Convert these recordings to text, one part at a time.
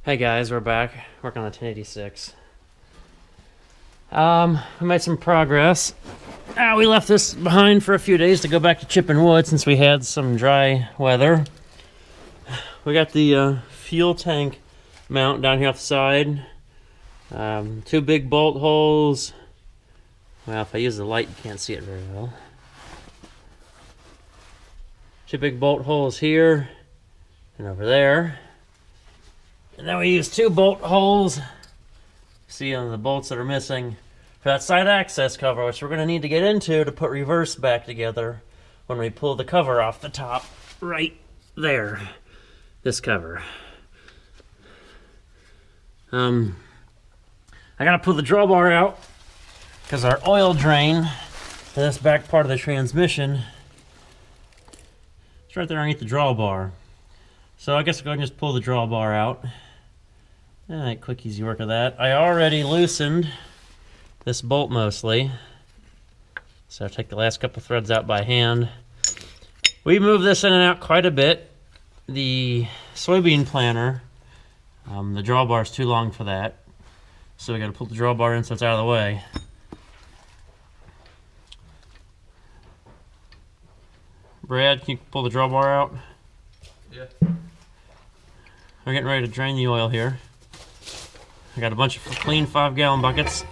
Hey guys, we're back working on the 1086. We made some progress. We left this behind for a few days to go back to chipping wood since we had some dry weather. We got the fuel tank mount down here off the side. Two big bolt holes. Well, if I use the light, you can't see it very well. Two big bolt holes here and over there. And then we use two bolt holes, see on the bolts that are missing, for that side access cover, which we're going to need to get into to put reverse back together when we pull the cover off the top right there. This cover. I gotta pull the drawbar out because our oil drain to this back part of the transmission is right there underneath the drawbar. So I guess we'll go ahead and just pull the drawbar out. Alright, quick easy work of that. I already loosened this bolt mostly, so I'll take the last couple threads out by hand. We move this in and out quite a bit. The soybean planter, the drawbar is too long for that, so we got to pull the drawbar in so it's out of the way. Brad, can you pull the drawbar out? Yeah. We're getting ready to drain the oil here. I got a bunch of clean 5-gallon buckets.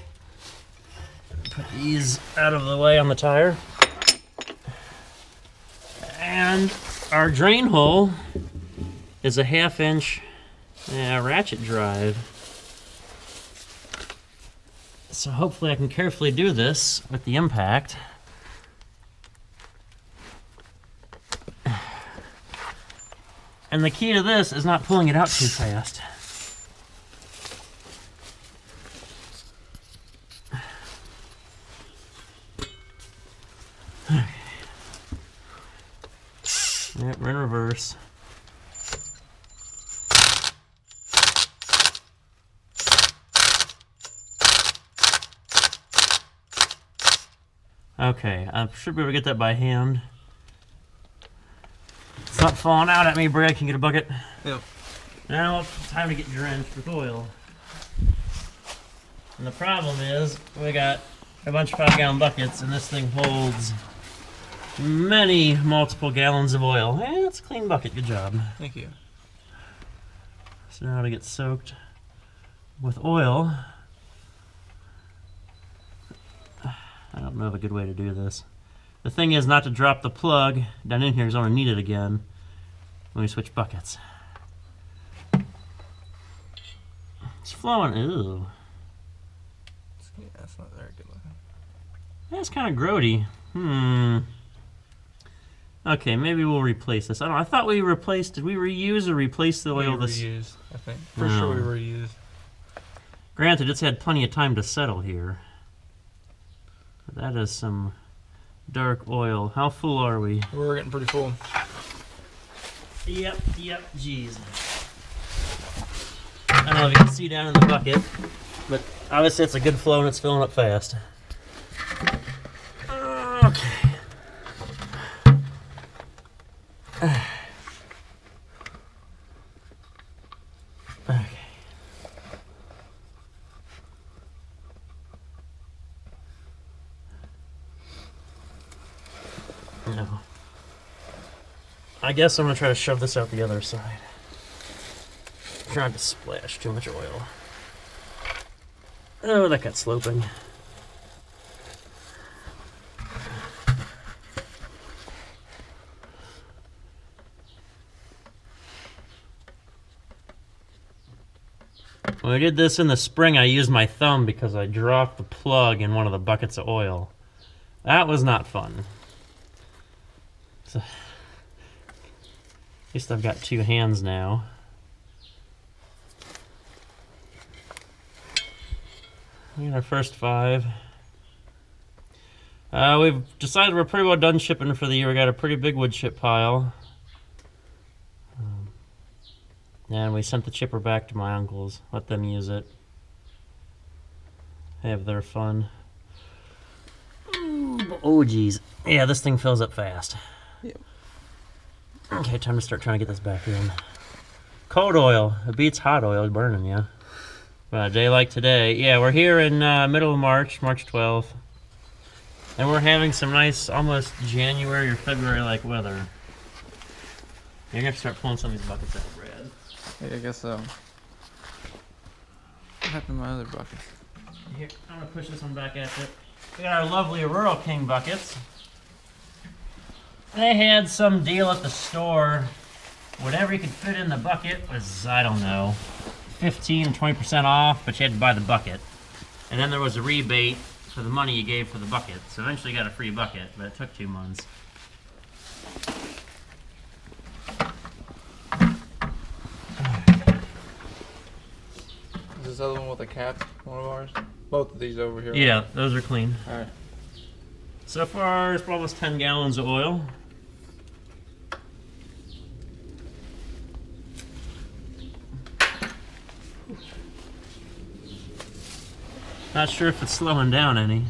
Put these out of the way on the tire. And our drain hole is a 1/2-inch ratchet drive. So hopefully I can carefully do this with the impact. And the key to this is not pulling it out too fast. Yep, we're in reverse. Okay, I should be able to get that by hand. It's not falling out at me, Brad. Can you get a bucket? Yep. Now it's time to get drenched with oil. And the problem is, we got a bunch of 5-gallon buckets, and this thing holds many multiple gallons of oil. It's a clean bucket. Good job. Thank you. So now to get soaked with oil. I don't know of a good way to do this. The thing is not to drop the plug down in here because I'm going to need it again when we switch buckets. It's flowing. Ew. Yeah, that's not very good looking. That's kind of grody. Okay, maybe we'll replace this. I don't know. I thought we replaced. Did we reuse or replace the oil? We reused, I think. For sure we reused. Granted, it's had plenty of time to settle here. But that is some dark oil. How full are we? We're getting pretty full. Yep, geez. I don't know if you can see down in the bucket, but obviously it's a good flow and it's filling up fast. Okay. Okay. No. I guess I'm gonna try to shove this out the other side. Trying to splash too much oil. Oh, that got sloping. When I did this in the spring, I used my thumb because I dropped the plug in one of the buckets of oil. That was not fun. So, at least I've got two hands now. We got our first 5. We've decided we're pretty well done shipping for the year. We got a pretty big wood chip pile. And we sent the chipper back to my uncle's. Let them use it. Have their fun. Oh, geez. Yeah, this thing fills up fast. Yep. Okay, time to start trying to get this back in. Cold oil. It beats hot oil burning you. But a day like today, yeah, we're here in middle of March, March 12th. And we're having some nice, almost January or February-like weather. You're gonna have to start pulling some of these buckets out, Brad. Yeah, I guess so. What happened to my other buckets? Here, I'm gonna push this one back at you. We got our lovely Rural King buckets. They had some deal at the store. Whatever you could fit in the bucket was, I don't know, 15 or 20% off, but you had to buy the bucket. And then there was a rebate for the money you gave for the bucket. So eventually you got a free bucket, but it took 2 months. Is this other one with a cap one of ours? Both of these over here. Yeah, those are clean. Alright. So far, it's almost 10 gallons of oil. Not sure if it's slowing down any.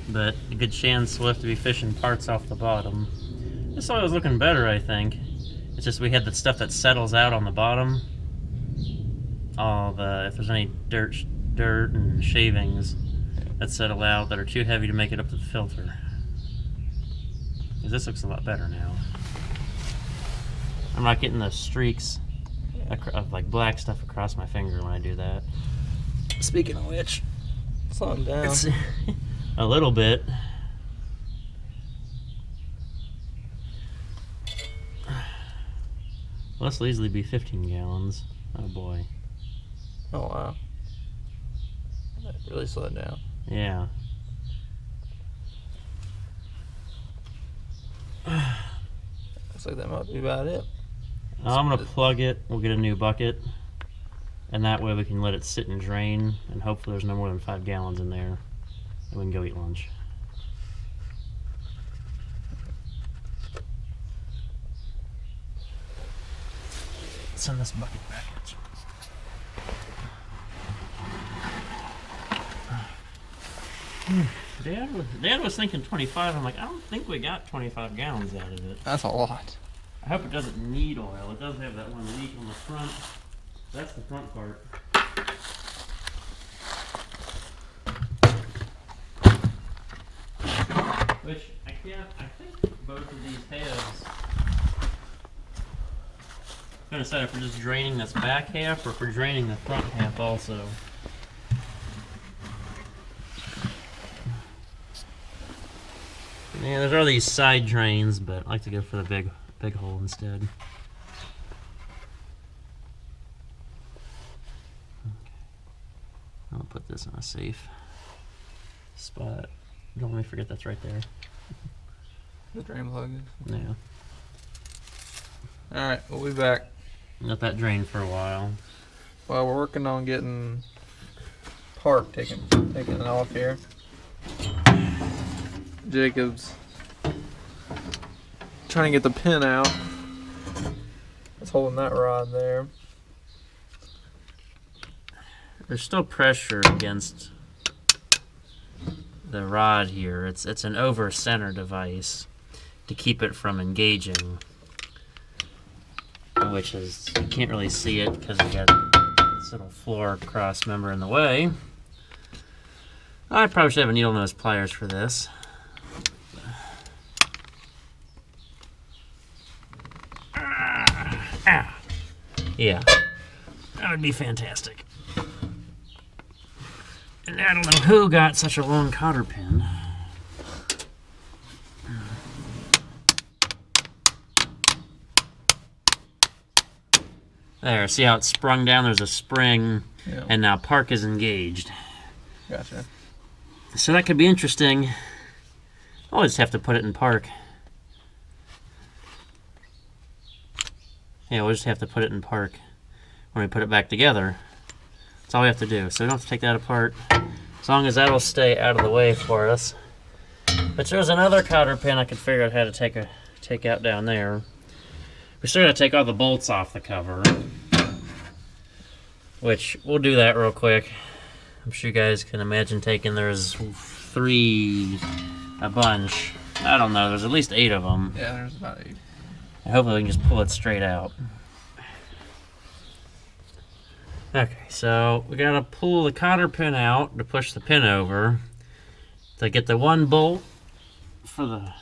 But a good chance we'll have to be fishing parts off the bottom. This oil's looking better, I think. It's just we had the stuff that settles out on the bottom. All the, if there's any dirt and shavings that settle out that are too heavy to make it up to the filter. 'Cause this looks a lot better now. I'm not getting the streaks of like black stuff across my finger when I do that. Speaking of which, Slowing down. it's a little bit. Well, this will easily be 15 gallons. Oh boy. Oh wow. That really slowed down. Yeah. Looks like that might be about it. I'm gonna plug it. We'll get a new bucket, and that way we can let it sit and drain, and hopefully there's no more than 5 gallons in there, and we can go eat lunch. Send this bucket back at you. Dad was thinking 25. I'm like, I don't think we got 25 gallons out of it. That's a lot. I hope it doesn't need oil. It does have that one leak on the front. That's the front part. Which I think both of these halves. I'm gonna decide if we're just draining this back half or if we're draining the front half also. Yeah, there's all these side drains, but I like to go for the big hole instead. Okay. I'll put this in a safe spot. Don't let me forget that's right there. The drain plug is. Yeah. Alright, we'll be back. Let that drain for a while. Well, we're working on getting Park taking it off here. Jacob's trying to get the pin out. It's holding that rod there. There's still pressure against the rod here. It's an over-center device to keep it from engaging, which is, you can't really see it because we got this little floor cross member in the way. I probably should have a needle nose pliers for this. Yeah, that would be fantastic. And I don't know who got such a long cotter pin. There, see how it sprung down? There's a spring, Yeah. and now Park is engaged. Gotcha. So that could be interesting. I'll just have to put it in Park. Yeah, we'll just have to put it in Park when we put it back together. That's all we have to do. So we don't have to take that apart. As long as that'll stay out of the way for us. But there's another cotter pin I could figure out how to take out down there. We still got to take all the bolts off the cover. which we'll do that real quick. I'm sure you guys can imagine taking, there's 3, a bunch. I don't know, there's at least 8 of them. Yeah, there's about 8. And hopefully we can just pull it straight out. Okay, so we gotta pull the cotter pin out to push the pin over to get the one bolt for the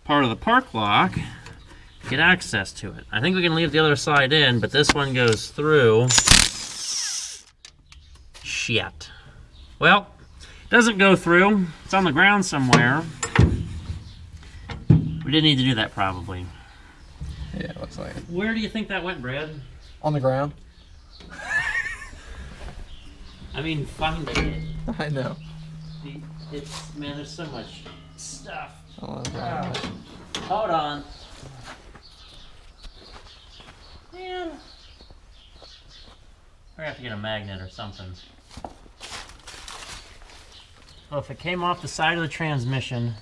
part of the park lock, get access to it. I think we can leave the other side in, but this one goes through. Shit. Well, it doesn't go through. It's on the ground somewhere. We didn't need to do that probably. Yeah, it looks like it. Where do you think that went, Brad? On the ground. I mean, finding it. I know. It's, man, there's so much stuff. Oh, Hold on. Man. We're gonna have to get a magnet or something. Well, if it came off the side of the transmission,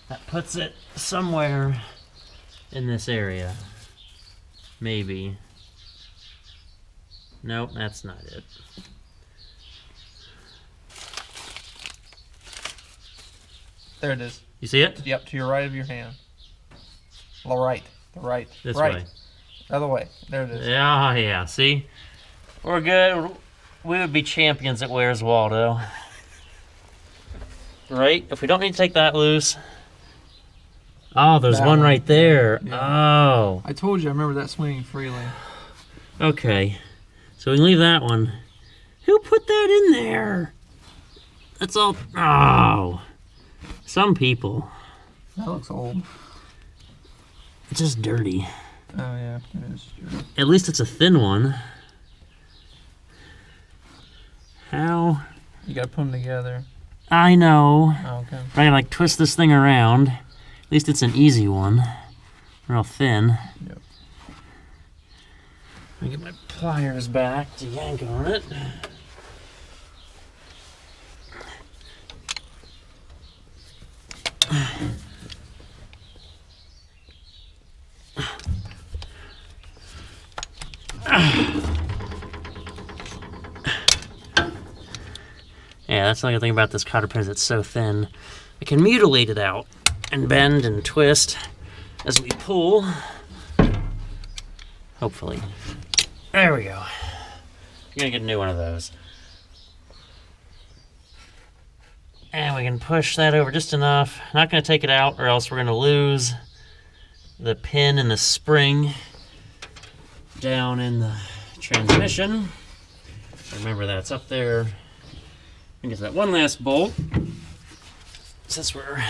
that puts it somewhere in this area. Maybe. Nope, that's not it. There it is. You see it? Yep, to your right of your hand. The right. The right. This right. way. Other way. There it is. Yeah, yeah. See? We're good. We would be champions at Where's Waldo. Right? If we don't need to take that loose. Oh, there's That one one. right there. Yeah. Oh. I told you I remember that swinging freely. Okay. So we can leave that one. Who put that in there? That's all. Oh. Some people. That looks old. It's just dirty. Oh, yeah. It is true. At least it's a thin one. How? You gotta put them together. I know. Oh, okay. But I gotta like twist this thing around. At least it's an easy one. Real thin. Yep. Let me get my pliers back to yank on it. Yeah, that's the only thing about this cotter pin is it's so thin. I can mutilate it out and bend and twist as we pull. Hopefully. There we go. I'm gonna get a new one of those. And we can push that over just enough. Not gonna take it out or else we're gonna lose the pin and the spring down in the transmission. Remember that's up there. And get that one last bolt. Since we're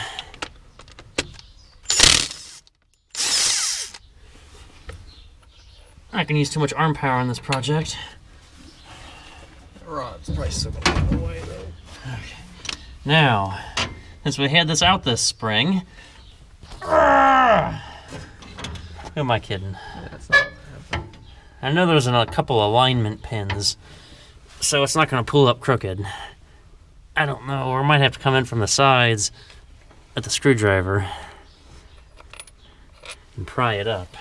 not gonna use too much arm power on this project. That rod's probably still gonna get in the way, though. Okay. Now, since we had this out this spring, who am I kidding? Yeah, that's not happening. I know there's a couple alignment pins, so it's not gonna pull up crooked. I don't know, or it might have to come in from the sides at the screwdriver and pry it up.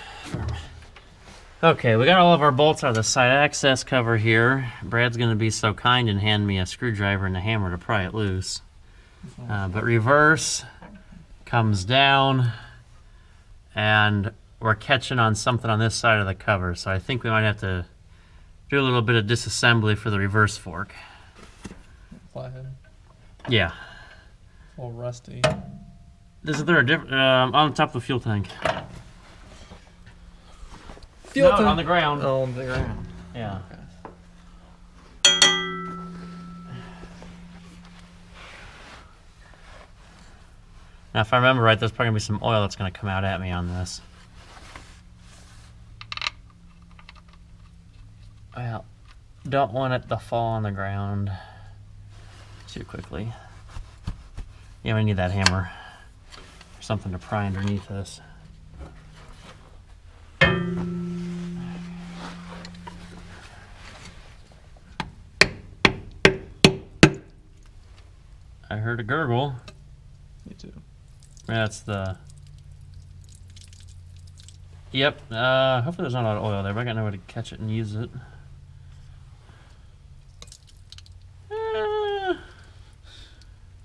Okay, we got all of our bolts out of the side access cover here. Brad's going to be so kind and hand me a screwdriver and a hammer to pry it loose. But reverse comes down, and we're catching on something on this side of the cover, so I think we might have to do a little bit of disassembly for the reverse fork. Flathead. Yeah. A little rusty. Is there a different on top of the fuel tank? Fuel No, tank. on the ground. Oh, on the ground. Yeah. Now, if I remember right, there's probably gonna be some oil that's gonna come out at me on this. Well, don't want it to fall on the ground too quickly. Yeah, we need that hammer or something to pry underneath this. I heard a gurgle. Me too. That's the. Yep. Hopefully there's not a lot of oil there, but I got nowhere to catch it and use it.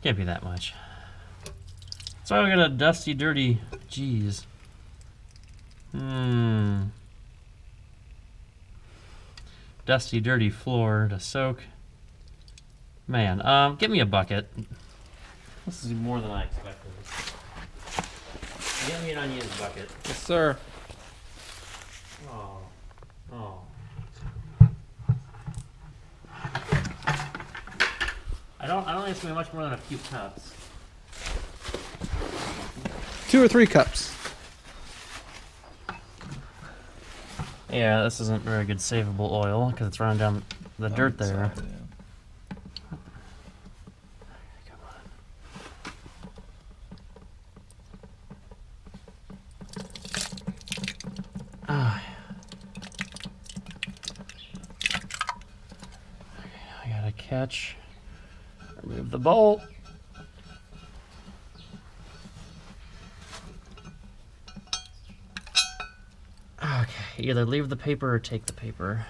Can't be that much. So I got a dusty, dirty, jeez. Dusty, dirty floor to soak. Man, give me a bucket. This is more than I expected. Get me an unused bucket. Yes, sir. Oh. Oh. I don't think it's gonna be much more than a few cups. 2 or 3 cups. Yeah, this isn't very good savable oil because it's running down the dirt there. Inside, yeah. Come on. Ah. I gotta catch. Remove the bolt. Okay, either leave the paper or take the paper.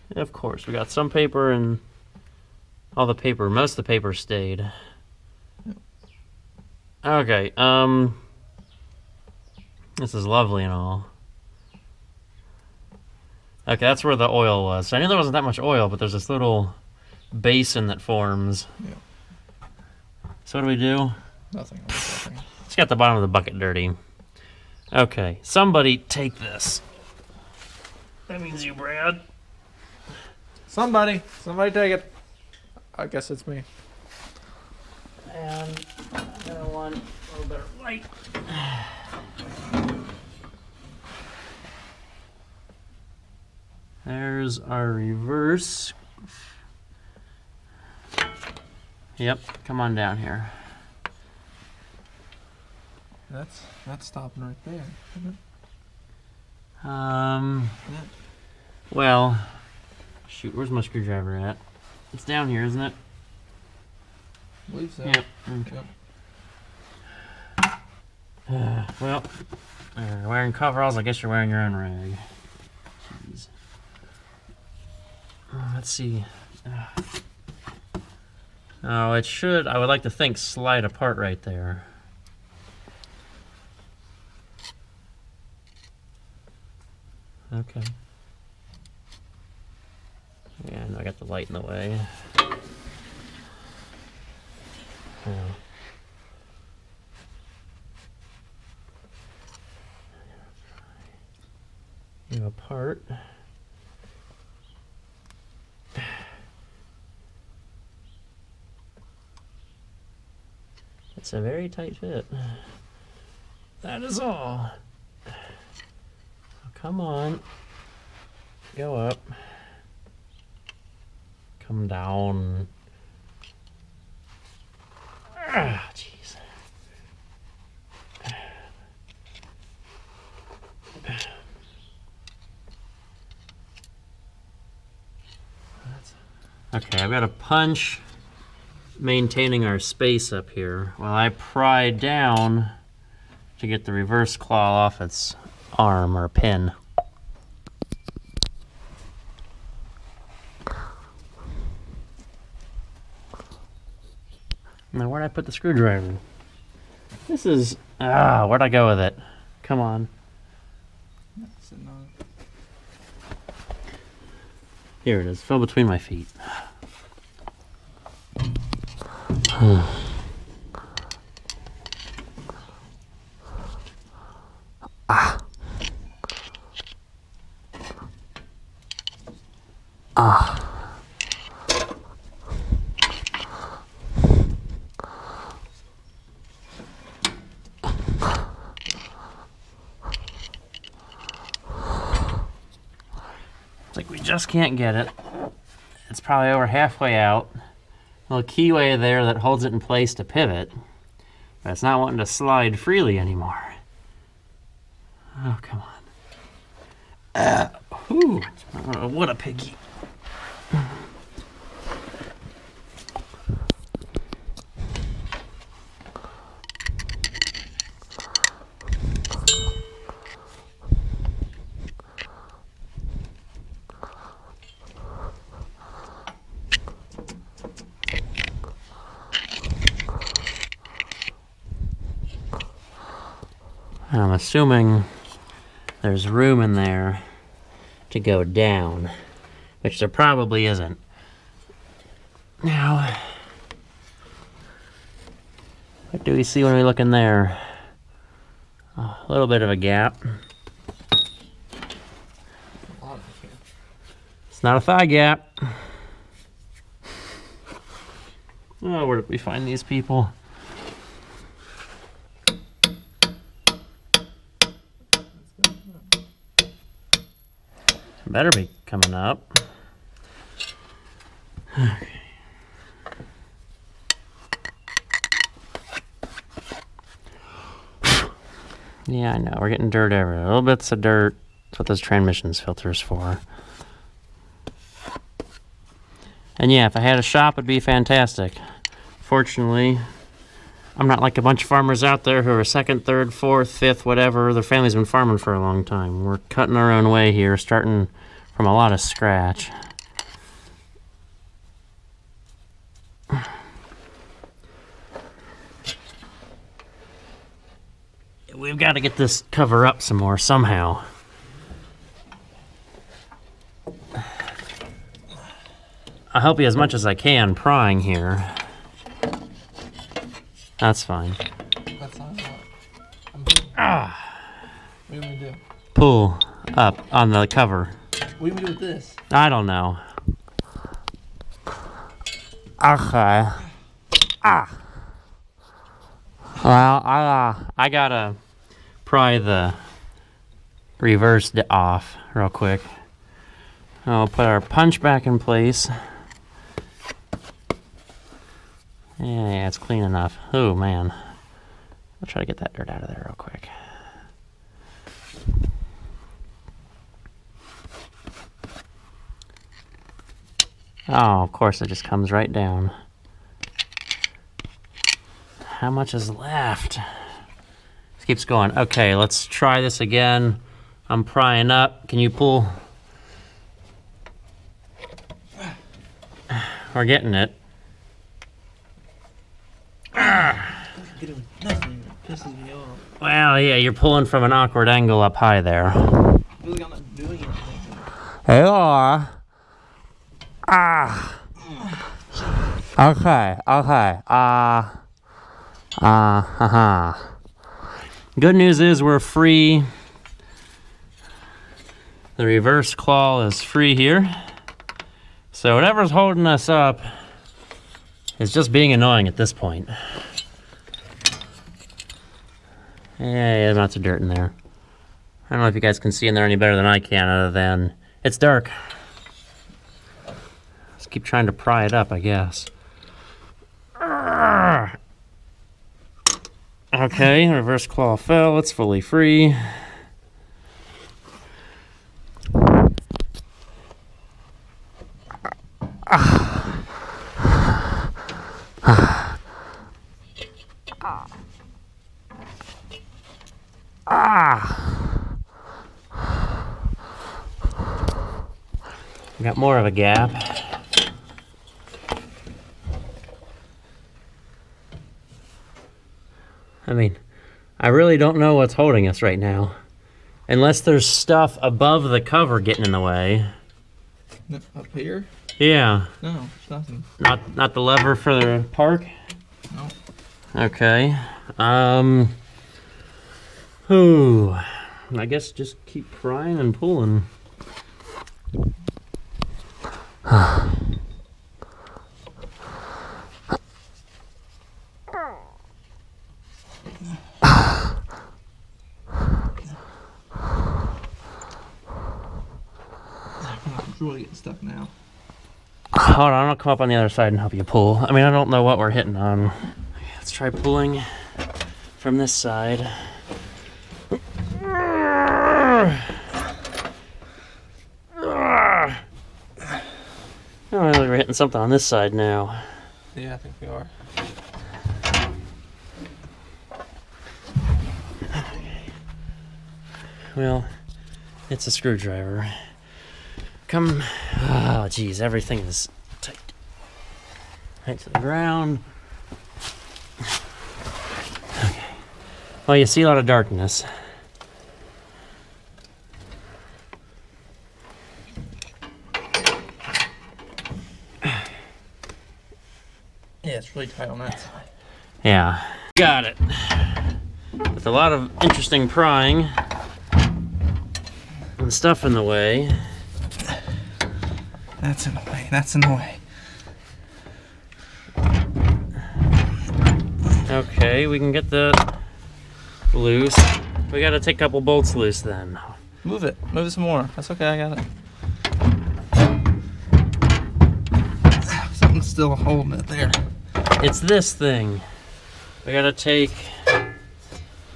And of course, we got some paper and all the paper. Most of the paper stayed. Okay, this is lovely and all. Okay, that's where the oil was. So I knew there wasn't that much oil, but there's this little basin that forms. Yeah. So what do we do? Nothing. Nothing. Just got the bottom of the bucket dirty. Okay, somebody take this. That means you, Brad. Somebody take it. I guess it's me. And another one, a little bit of light. There's our reverse. Yep, come on down here. That's stopping right there, isn't it? Well, shoot, where's my screwdriver at? It's down here, isn't it? I believe so. Yep. Okay. Well, you're wearing coveralls. I guess you're wearing your own rag. Jeez. Let's see. Oh, it should, I would like to think, slide apart right there. Okay. Yeah, I know I got the light in the way. Yeah. You apart. It's a very tight fit. That is all. Come on. Go up. Come down. Ah, jeez. Okay, I've got a punch maintaining our space up here while I pry down to get the reverse claw off its arm or pin. Now, where'd I put the screwdriver? This is... where'd I go with it? Come on. Sitting on it. Here it is. Fell between my feet. It's like we just can't get it. It's probably over halfway out. A little keyway there that holds it in place to pivot, but it's not wanting to slide freely anymore. Oh, come on. Whew. Oh, what a piggy. I'm assuming there's room in there to go down, which there probably isn't. Now, what do we see when we look in there? A little bit of a gap. It's not a thigh gap. Oh, where did we find these people? Better be coming up. Okay. Yeah, I know. We're getting dirt everywhere. Little bits of dirt. That's what those transmissions filters for. And yeah, if I had a shop, it'd be fantastic. Fortunately, I'm not like a bunch of farmers out there who are second, third, fourth, fifth, whatever. Their family's been farming for a long time. We're cutting our own way here, starting from a lot of scratch. We've got to get this cover up some more somehow. I'll help you as much as I can prying here. That's fine. That's not Ah! what do we do? Pull up on the cover. What do we do with this? I don't know. Okay. Ah. Well, I gotta pry the reverse off real quick. I'll put our punch back in place. Yeah, it's clean enough. Oh man. I'll try to get that dirt out of there real quick. Oh, of course it just comes right down. How much is left? This keeps going. Okay, let's try this again. I'm prying up. Can you pull? We're getting it. Nothing. It pisses me off. Well, yeah, you're pulling from an awkward angle up high there. Really, I'm not doing anything. Hello. Ah. Okay. Good news is we're free. The reverse claw is free here. So whatever's holding us up is just being annoying at this point. Yeah, lots of dirt in there. I don't know if you guys can see in there any better than I can, other than it's dark. Just keep trying to pry it up, I guess. Okay, reverse claw fell. It's fully free. Got more of a gap. I mean, I really don't know what's holding us right now. Unless there's stuff above the cover getting in the way. Up here? Yeah. No, there's nothing. Not the lever for the park? No. Okay. Ooh. I guess just keep prying and pulling. I'm really getting stuck now. Hold on, I'll come up on the other side and help you pull. I mean, I don't know what we're hitting on. Let's try pulling from this side. Oh, we're hitting something on this side now. Yeah, I think we are. Well, it's a screwdriver. Come. Oh, geez, everything is tight. Right to the ground. Okay. Well, you see a lot of darkness. Yeah, it's really tight on that side. Yeah, got it. With a lot of interesting prying and stuff in the way. That's in the way. That's in the way. Okay, we can get that loose. We gotta take a couple bolts loose then. Move it. Move it some more. That's okay. I got it. Something's still holding it there. It's this thing. We gotta take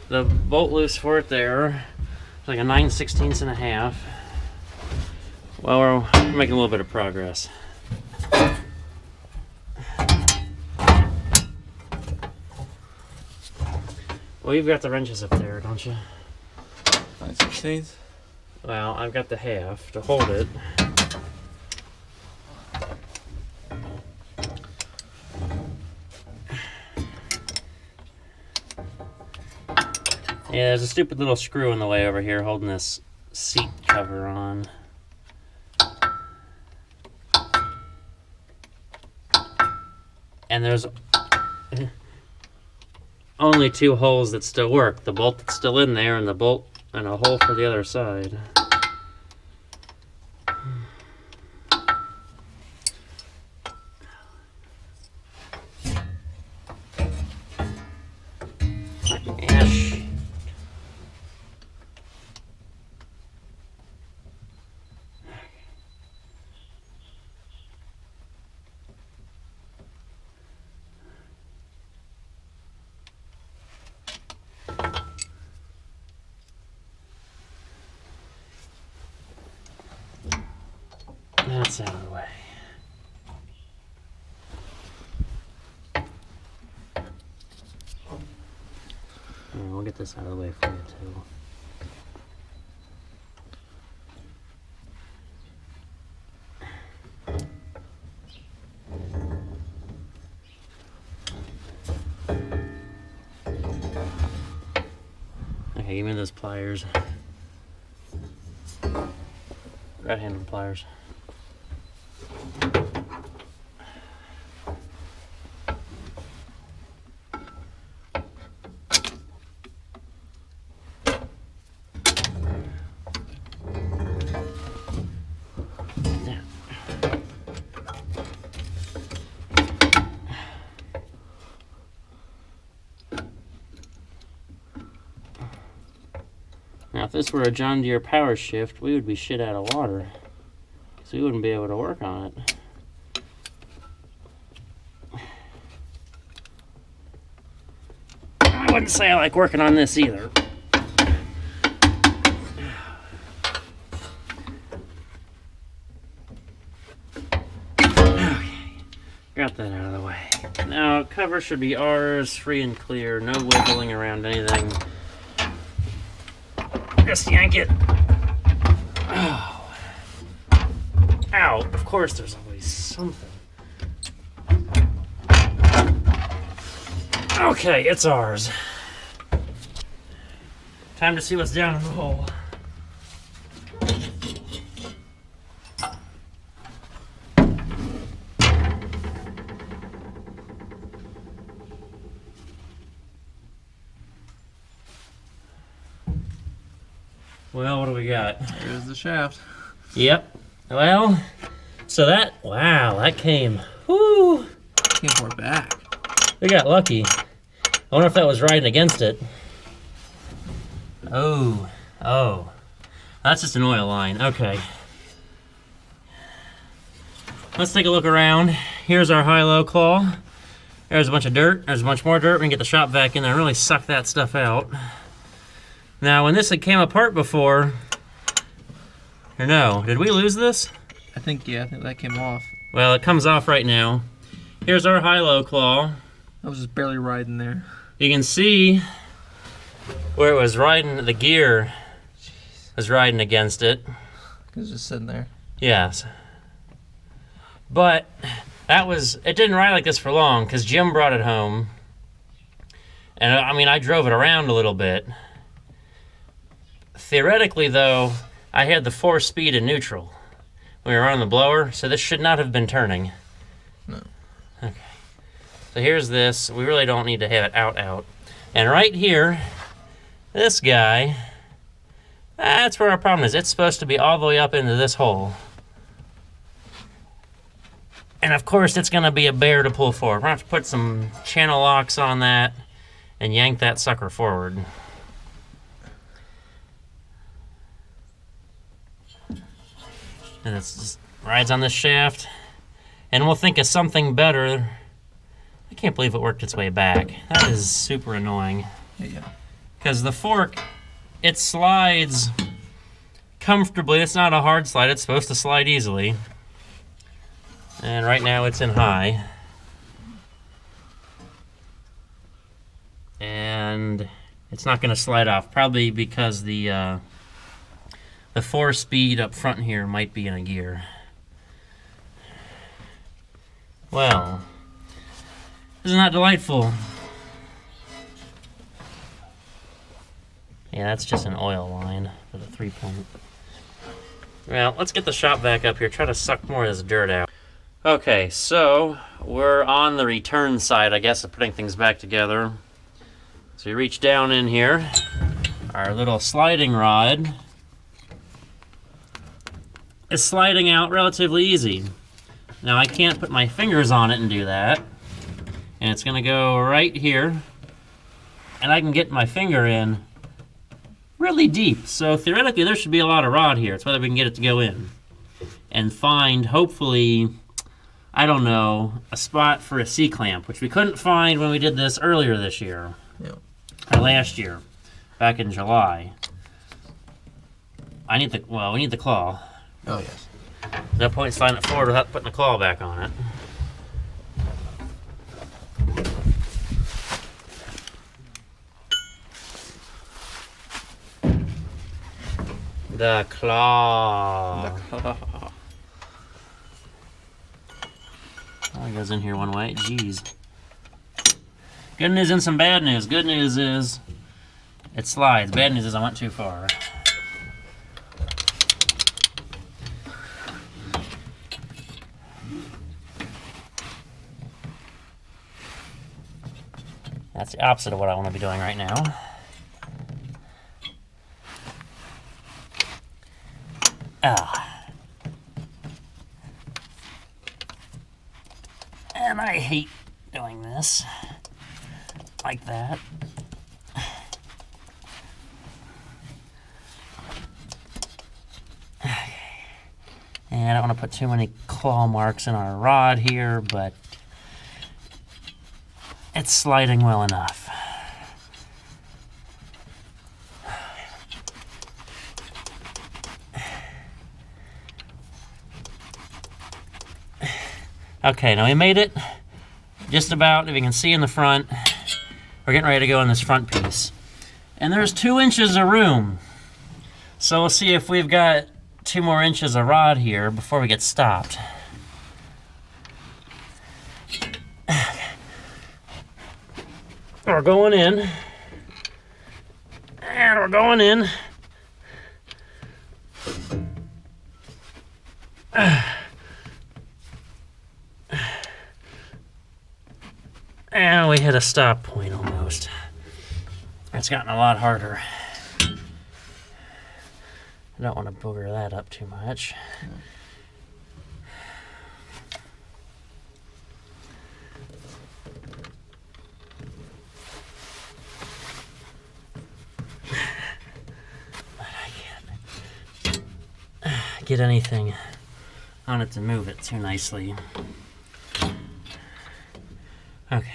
the bolt loose for it there. It's like a 9/16 and a half. Well, we're making a little bit of progress. Well, you've got the wrenches up there, don't you? 9/16. Well, I've got the half to hold it. Yeah, there's a stupid little screw in the way over here holding this seat cover on. And there's only two holes that still work. The bolt that's still in there and the bolt and a hole for the other side. Ash. That's out of the way. We'll get this out of the way for you too. Okay, give me those pliers. Right-handed pliers. Now, if this were a John Deere power shift, we would be shit out of water. So we wouldn't be able to work on it. I wouldn't say I like working on this either. Okay, got that out of the way. Now, cover should be ours, free and clear, no wiggling around anything. Just yank it. Oh. Ow, of course there's always something. Okay, it's ours. Time to see what's down in the hole. Well, what do we got? Here's the shaft. Yep. Well, so that came. Whoo! Came far back. We got lucky. I wonder if that was riding against it. Oh. That's just an oil line. Okay. Let's take a look around. Here's our high-low claw. There's a bunch of dirt. There's a bunch more dirt. We can get the shop vac in there and really suck that stuff out. Now, when this had came apart before, or no, did we lose this? I think that came off. Well, it comes off right now. Here's our high-low claw. I was just barely riding there. You can see where it was riding, the gear was riding against it. It was just sitting there. Yes. But it didn't ride like this for long because Jim brought it home. And I mean, I drove it around a little bit. Theoretically, though, I had the 4-speed in neutral when we were on the blower, so this should not have been turning. No. Okay. So here's this. We really don't need to have it out. And right here, this guy, that's where our problem is. It's supposed to be all the way up into this hole. And of course, it's going to be a bear to pull forward. We're going to have to put some channel locks on that and yank that sucker forward. And it just rides on this shaft. And we'll think of something better. I can't believe it worked its way back. That is super annoying. Yeah. Because the fork, it slides comfortably. It's not a hard slide. It's supposed to slide easily. And right now it's in high. And it's not going to slide off. Probably because the 4-speed up front here might be in a gear. Well, isn't that delightful? Yeah, that's just an oil line for the 3-point. Well, let's get the shop vac up here. Try to suck more of this dirt out. Okay, so we're on the return side, I guess, of putting things back together. So you reach down in here, our little sliding rod is sliding out relatively easy. Now I can't put my fingers on it and do that. And it's gonna go right here. And I can get my finger in really deep. So theoretically there should be a lot of rod here. It's whether we can get it to go in. And find, hopefully, I don't know, a spot for a C-clamp, which we couldn't find when we did this earlier this year. Yeah. Or last year, back in July. We need the claw. Oh, yes. No point sliding it forward without putting the claw back on it. The claw. Oh, it goes in here one way. Jeez. Good news and some bad news. Good news is it slides. Bad news is I went too far. That's the opposite of what I want to be doing right now. And I hate doing this like that. And I don't want to put too many claw marks in our rod here, but it's sliding well enough. Okay, now we made it just about, if you can see in the front, we're getting ready to go in this front piece. And there's 2 inches of room. So we'll see if we've got 2 more inches of rod here before we get stopped. We're going in. And we're going in. And we hit a stop point almost. It's gotten a lot harder. I don't want to booger that up too much. But I can't get anything on it to move it too nicely. Okay.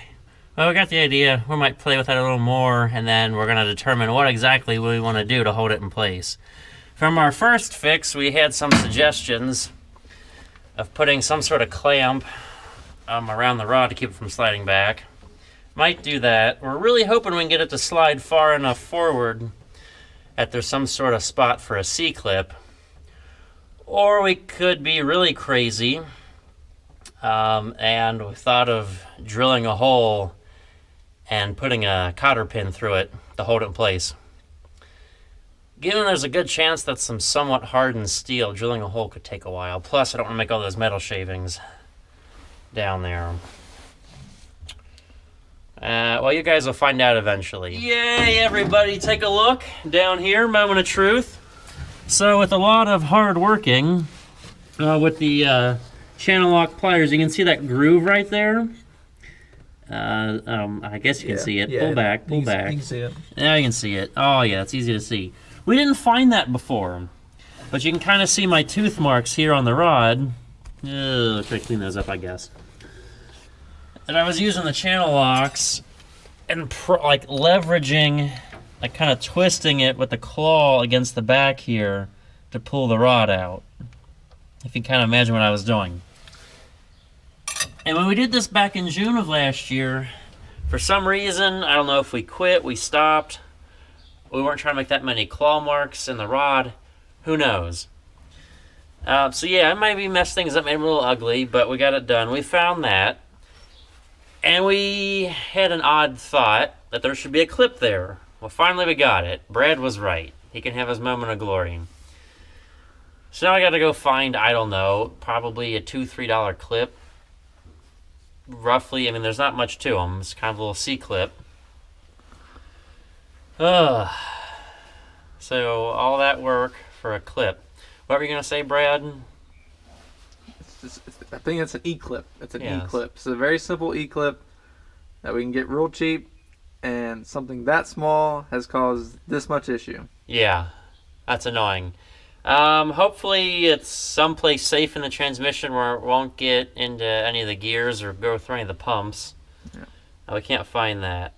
Well, we got the idea. We might play with that a little more, and then we're going to determine what exactly we want to do to hold it in place. From our first fix, we had some suggestions of putting some sort of clamp around the rod to keep it from sliding back. Might do that. We're really hoping we can get it to slide far enough forward that there's some sort of spot for a C-clip. Or we could be really crazy, and we thought of drilling a hole and putting a cotter pin through it to hold it in place. Given there's a good chance that some somewhat hardened steel, drilling a hole could take a while. Plus, I don't want to make all those metal shavings down there. Well, you guys will find out eventually. Yay, everybody, take a look down here, moment of truth. So with a lot of hard working, with the channel lock pliers, you can see that groove right there. I guess you can see it. Pull back, pull back. You can see it. Now you can see it. Oh yeah, it's easy to see. We didn't find that before, but you can kind of see my tooth marks here on the rod. Ugh, try to clean those up, I guess. And I was using the channel locks and like leveraging, like kind of twisting it with the claw against the back here to pull the rod out. If you kind of imagine what I was doing. And when we did this back in June of last year, for some reason, I don't know if we quit, we stopped, we weren't trying to make that many claw marks in the rod, who knows. So yeah, it might be messed things up, made them a little ugly, but we got it done. We found that. And we had an odd thought that there should be a clip there. Well, finally we got it. Brad was right. He can have his moment of glory. So now I got to go find, I don't know, probably a $2-3 clip. Roughly, I mean, there's not much to them. It's kind of a little C-clip. So all that work for a clip. What were you going to say, Brad? I think it's an E-clip. It's an Yes. E-clip. It's a very simple E-clip that we can get real cheap, and something that small has caused this much issue. Yeah, that's annoying. Hopefully it's someplace safe in the transmission where it won't get into any of the gears or go through any of the pumps. Yeah. We can't find that.